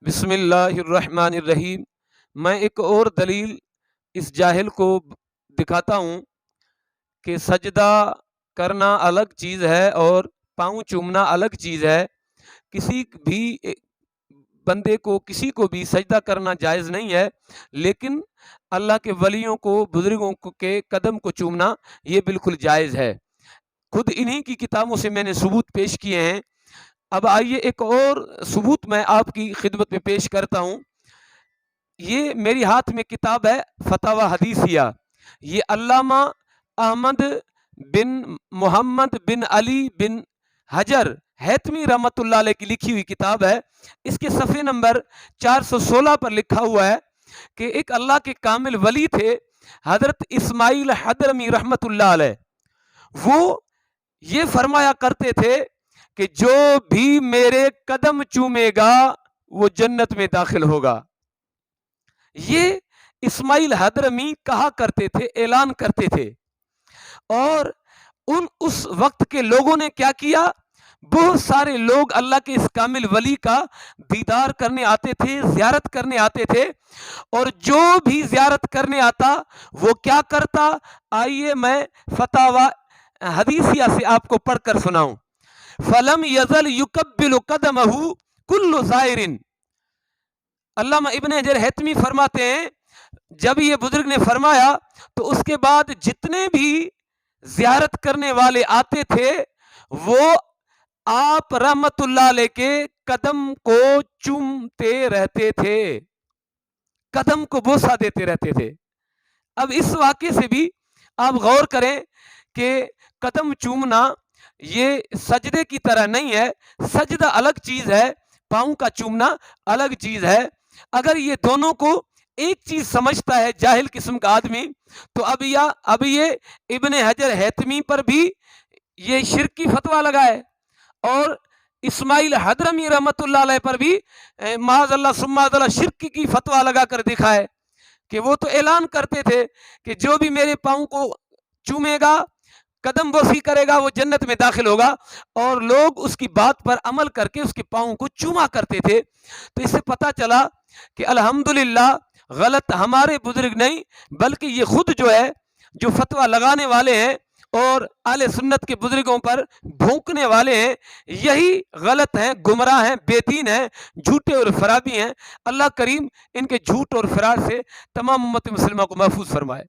بسم اللہ الرحمن الرحیم۔ میں ایک اور دلیل اس جاہل کو دکھاتا ہوں کہ سجدہ کرنا الگ چیز ہے اور پاؤں چومنا الگ چیز ہے۔ کسی بھی بندے کو کسی کو بھی سجدہ کرنا جائز نہیں ہے، لیکن اللہ کے ولیوں کو، بزرگوں کے قدم کو چومنا یہ بالکل جائز ہے۔ خود انہی کی کتابوں سے میں نے ثبوت پیش کیے ہیں۔ اب آئیے ایک اور ثبوت میں آپ کی خدمت میں پیش کرتا ہوں۔ یہ میری ہاتھ میں کتاب ہے فتاوی حدیثیہ، یہ علامہ احمد بن محمد بن علی بن حجر حیتمی رحمۃ اللہ علیہ کی لکھی ہوئی کتاب ہے۔ اس کے صفحے نمبر 416 پر لکھا ہوا ہے کہ ایک اللہ کے کامل ولی تھے حضرت اسماعیل حضرمی رحمۃ اللہ علیہ۔ وہ یہ فرمایا کرتے تھے کہ جو بھی میرے قدم چومے گا وہ جنت میں داخل ہوگا۔ یہ اسماعیل حضرمی کہا کرتے تھے، اعلان کرتے تھے، اور اس وقت کے لوگوں نے کیا کیا؟ بہت سارے لوگ اللہ کے اس کامل ولی کا دیدار کرنے آتے تھے، زیارت کرنے آتے تھے، اور جو بھی زیارت کرنے آتا وہ کیا کرتا؟ آئیے میں فتاوی حدیثیہ سے آپ کو پڑھ کر سناؤں۔ فلم یزل یقبل قدمہ کل زائر۔ علامہ ابن حجر حتمی فرماتے ہیں جب یہ بزرگ نے فرمایا تو اس کے بعد جتنے بھی زیارت کرنے والے آتے تھے وہ آپ رحمت اللہ علیہ کے قدم کو چومتے رہتے تھے، قدم کو بوسہ دیتے رہتے تھے۔ اب اس واقعے سے بھی آپ غور کریں کہ قدم چومنا یہ سجدے کی طرح نہیں ہے، سجدہ الگ چیز ہے، پاؤں کا چومنا الگ چیز ہے۔ اگر یہ دونوں کو ایک چیز سمجھتا ہے جاہل قسم کا آدمی تو اب یہ ابن حجر حیتمی پر بھی یہ شرک کی فتویٰ لگائے، اور اسماعیل حضرمی رحمت اللہ علیہ پر بھی معاذ اللہ ثم معاذ اللہ شرک کی فتویٰ لگا کر دکھائے کہ وہ تو اعلان کرتے تھے کہ جو بھی میرے پاؤں کو چومے گا، قدم بوسی کرے گا، وہ جنت میں داخل ہوگا، اور لوگ اس کی بات پر عمل کر کے اس کے پاؤں کو چوما کرتے تھے۔ تو اس سے پتہ چلا کہ الحمدللہ غلط ہمارے بزرگ نہیں بلکہ یہ خود جو ہے جو فتویٰ لگانے والے ہیں اور اہل سنت کے بزرگوں پر بھونکنے والے ہیں، یہی غلط ہیں، گمراہ ہیں، بے دین ہیں، جھوٹے اور فرابی ہیں۔ اللہ کریم ان کے جھوٹ اور فرار سے تمام امت مسلمہ کو محفوظ فرمائے۔